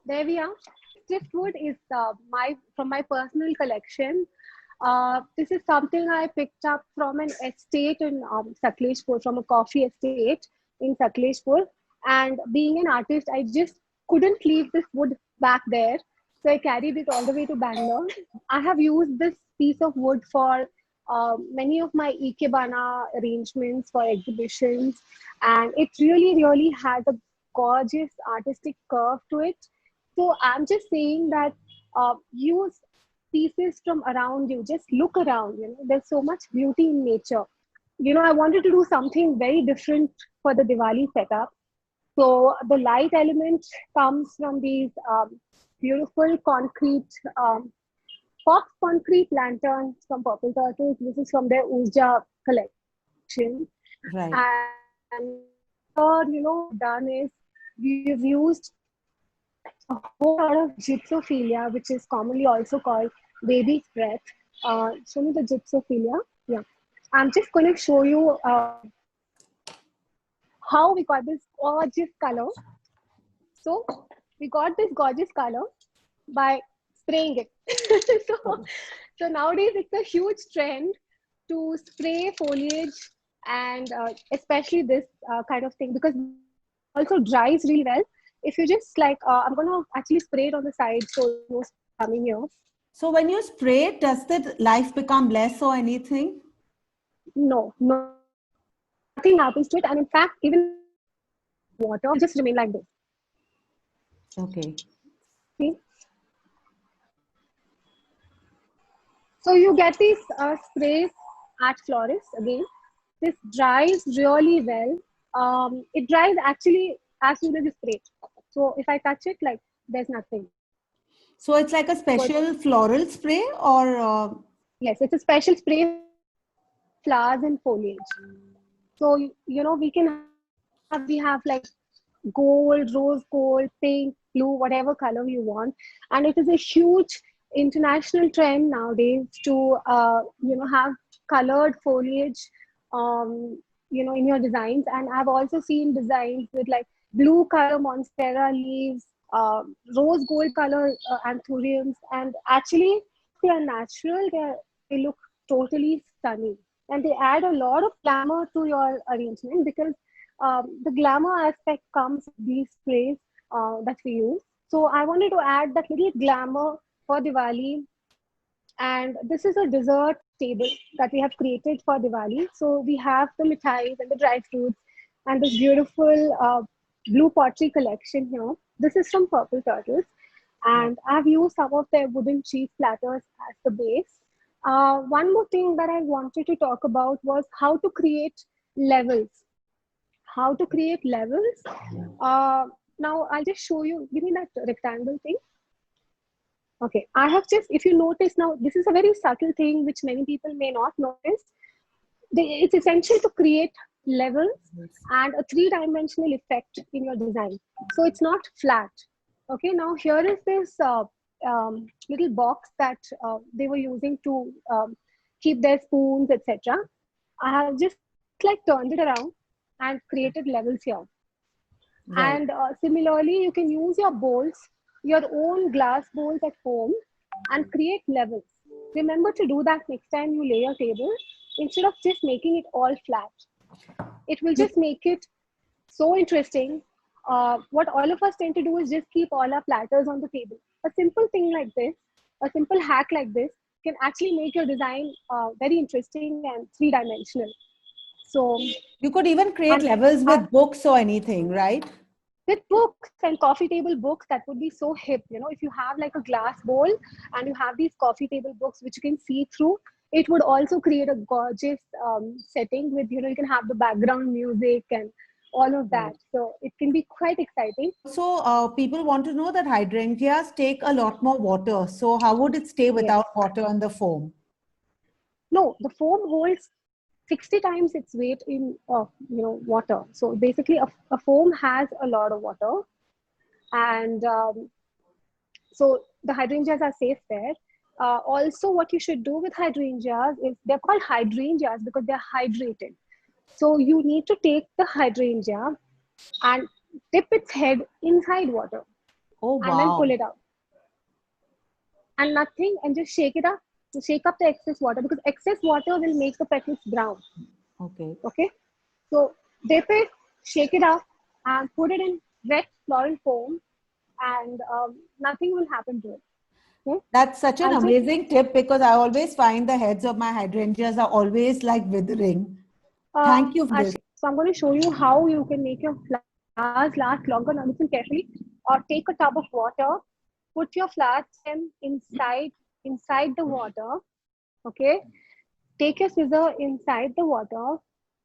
There we are. Driftwood is my from my personal collection. This is something I picked up from an estate in Sakleshpur, from a coffee estate in Sakleshpur. And being an artist, I just couldn't leave this wood back there. So I carried it all the way to Bangalore. I have used this piece of wood for many of my ikebana arrangements for exhibitions, and it really has a gorgeous artistic curve to it. So I'm just saying that use pieces from around you. Just look around. There's so much beauty in nature. I wanted to do something very different for the Diwali setup. So the light element comes from these beautiful concrete, Fox concrete lanterns from Purple Turtles. This is from their Urja collection. Right. And done is we've used a whole lot of gypsophilia, which is commonly also called baby's breath. Show me the gypsophilia. Yeah. I'm just going to show you how we got this gorgeous color. So we got this gorgeous color by spraying it. so nowadays it's a huge trend to spray foliage, and especially this kind of thing, because also dries really well. If you just like, I'm going to actually spray it on the side so no coming here. So when you spray it, does the life become less or anything? No, nothing happens to it. And in fact, even water just remain like this. Okay. See? So you get these sprays at florists again. This dries really well. It dries actually as soon as you spray it. So if I touch it, like there's nothing. So it's like a special floral spray, or? Yes, it's a special spray for flowers and foliage. So, we have like gold, rose gold, pink, blue, whatever color you want. And it is a huge international trend nowadays to, have colored foliage, in your designs. And I've also seen designs with like blue color monstera leaves, rose gold color anthuriums. And actually, they are natural. They look totally stunning. And they add a lot of glamour to your arrangement, because the glamour aspect comes with these sprays that we use. So I wanted to add that little glamour for Diwali. And this is a dessert table that we have created for Diwali. So we have the mithais and the dry fruits and this beautiful blue pottery collection here. This is from Purple Turtles. And I've used some of their wooden cheese platters as the base. One more thing that I wanted to talk about was how to create levels. Now I'll just show you. Give me that rectangle thing. Okay, I have just, if you notice now, this is a very subtle thing which many people may not notice. It's essential to create levels and a three-dimensional effect in your design. So it's not flat. Okay, now here is this little box that they were using to keep their spoons, etc. I have just like turned it around and created levels here. Right. And similarly, you can use your bowls, your own glass bowls at home, and create levels. Remember to do that next time you lay your table, instead of just making it all flat. It will just make it so interesting. What all of us tend to do is just keep all our platters on the table. A simple thing like this, a simple hack like this, can actually make your design very interesting and three-dimensional. So you could even create levels with books or anything, right? With books and coffee table books, that would be so hip. If you have like a glass bowl and you have these coffee table books which you can see through, it would also create a gorgeous setting with, you can have the background music and all of that. So it can be quite exciting. So people want to know that hydrangeas take a lot more water. So how would it stay without water on the foam? No, the foam holds 60 times its weight in water. So basically a foam has a lot of water, and so the hydrangeas are safe there. Also, what you should do with hydrangeas is, they're called hydrangeas because they're hydrated. So you need to take the hydrangea and dip its head inside water. Oh, and then pull wow. it out. And nothing, and just shake it up. To shake up the excess water, because excess water will make the petals brown. Okay. Okay, so dip it, shake it up, and put it in wet floral foam, and nothing will happen to it. Okay, That's such an I'll just amazing tip because I always find the heads of my hydrangeas are always like withering. Thank you for this. actually, so I'm going to show you how you can make your flowers last longer. Now listen carefully. Take a tub of water, put your flower stem inside the water. Okay, take your scissor inside the water,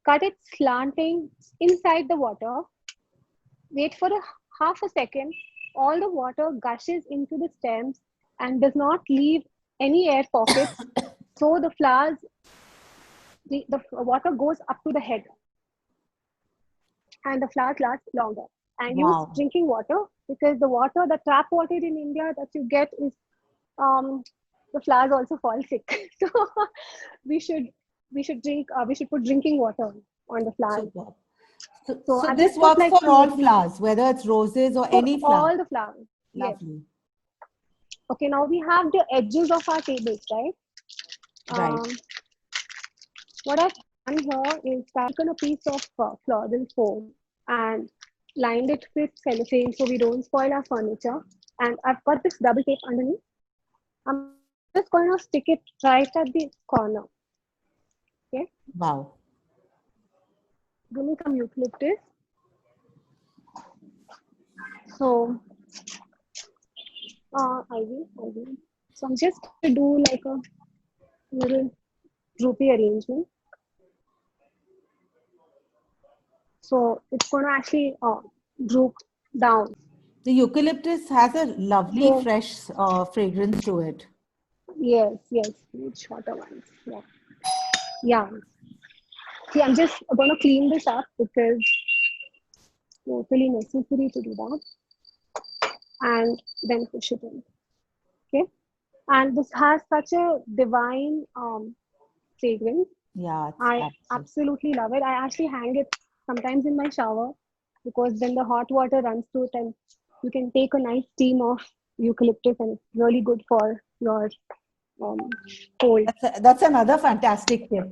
cut it slanting inside the water. Wait for half a second. All the water gushes into the stems and does not leave any air pockets. So the flowers, the water goes up to the head and the flowers last longer. And use Wow. drinking water, because the tap water in India that you get is, um, the flowers also fall sick. So we should we should put drinking water on the flowers. Superb. So, So so I've this just put works like for all 2 or 3 flowers, whether it's roses or for any flower. all the flowers. Yes. Lovely. Okay, now we have the edges of our tables, right? Right. Um, what I've done here is taken a piece of floral foam and lined it with cellophane so we don't spoil our furniture. And I've got this double tape underneath. I'm just going to stick it right at the corner. Okay, Wow. give me some eucalyptus. So, ivy. So I'm just going to do like a little droopy arrangement. So it's going to actually droop down. The eucalyptus has a lovely So fresh fragrance to it. yes, shorter ones. Yeah, yeah. See, I'm just going to clean this up because it's totally necessary to do that, and then push it in. Okay, and this has such a divine fragrance. Yeah, it's I absolutely. absolutely love it. I actually hang it sometimes in my shower because then the hot water runs through it and you can take a nice steam of eucalyptus, and it's really good for your um, cold. That's another fantastic tip.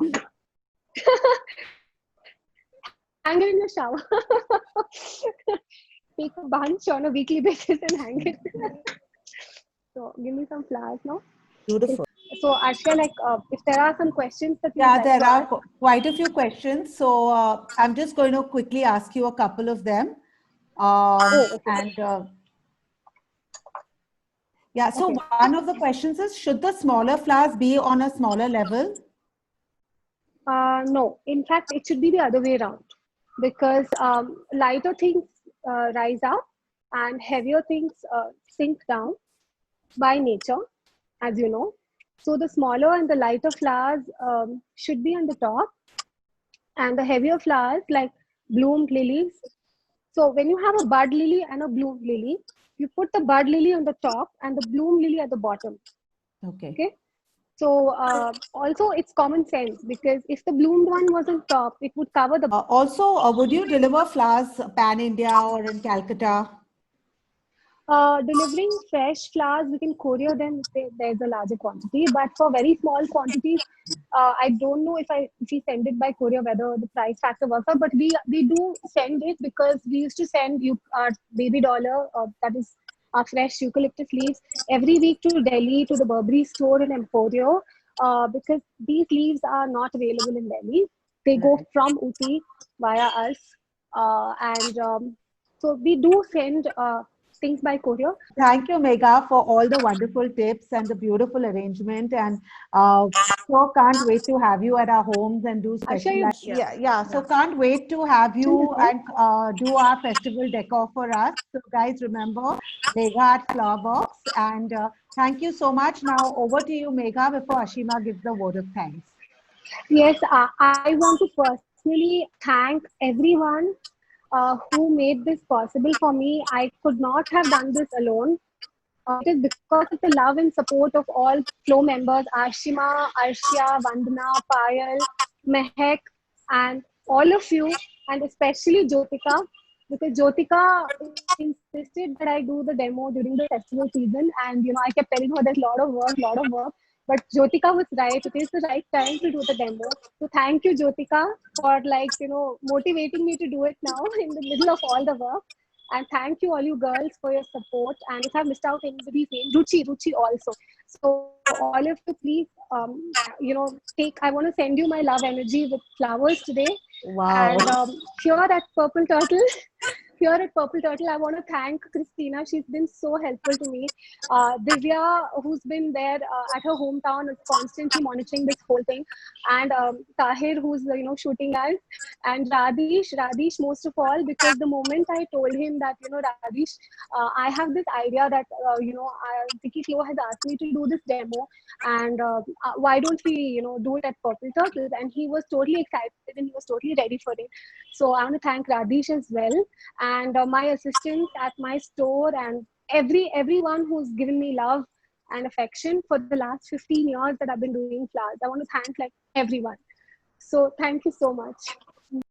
Hang it in your shower. Take a bunch on a weekly basis and hang it. So give me some flowers now. Beautiful. So Ashka, like if there are some questions that you would Yeah, like there to are ask. quite a few questions. So I'm just going to quickly ask you a couple of them. Oh, okay. And yeah, so Okay. one of the questions is, should the smaller flowers be on a smaller level? No, in fact, it should be the other way around, because lighter things rise up and heavier things sink down by nature, as you know. So the smaller and the lighter flowers should be on the top, and the heavier flowers like bloomed lilies. So when you have a bud lily and a bloomed lily, you put the bud lily on the top and the bloom lily at the bottom. Okay. Okay. So also it's common sense, because if the bloomed one was on top, it would cover the. Also, would you deliver flowers pan India or in Calcutta? Delivering fresh flowers, we can courier them if there's a larger quantity. But for very small quantities, I don't know if we send it by courier whether the price factor works out. But we do send it, because we used to send you our baby dollar, that is our fresh eucalyptus leaves, every week to Delhi, to the Burberry store in Emporio, because these leaves are not available in Delhi. They go Right. from Uti via us, and so we do send things by courier. Thank you, Megha, for all the wonderful tips and the beautiful arrangement. And so can't wait to have you at our homes and do Asha, special. Yeah. So can't wait to have you you and do our festival decor for us. So, guys, remember Megha at Flower Box. And thank you so much. Now, over to you, Megha, before Ashima gives the word of thanks. Yes, I want to personally thank everyone who made this possible for me. I could not have done this alone. It is because of the love and support of all flow members, Ashima, Arshia, Vandana, Payal, Mehek, and all of you, and especially Jyotika. because Jyotika insisted that I do the demo during the festival season, and I kept telling her there's a lot of work. But Jyotika was right. It is the right time to do the demo. So thank you, Jyotika, for motivating me to do it now in the middle of all the work. And thank you, all you girls, for your support. And if I've missed out anybody's name, Ruchi also. So all of you, please, take. I want to send you my love energy with flowers today. Wow. And here at Purple Turtle, here at Purple Turtle, I want to thank Christina. She's been so helpful to me. Divya, who's been there at her hometown, is constantly monitoring this whole thing, and Tahir, who's shooting us, and Radish most of all, because the moment I told him that Radish, I have this idea that Vicky Flo has asked me to do this demo, and why don't we do it at Purple Turtles? And he was totally excited and he was totally ready for it. So I want to thank Radish as well, and my assistants at my store, and everyone who's given me love and affection for the last 15 years that I've been doing flowers. I want to thank everyone. So thank you so much.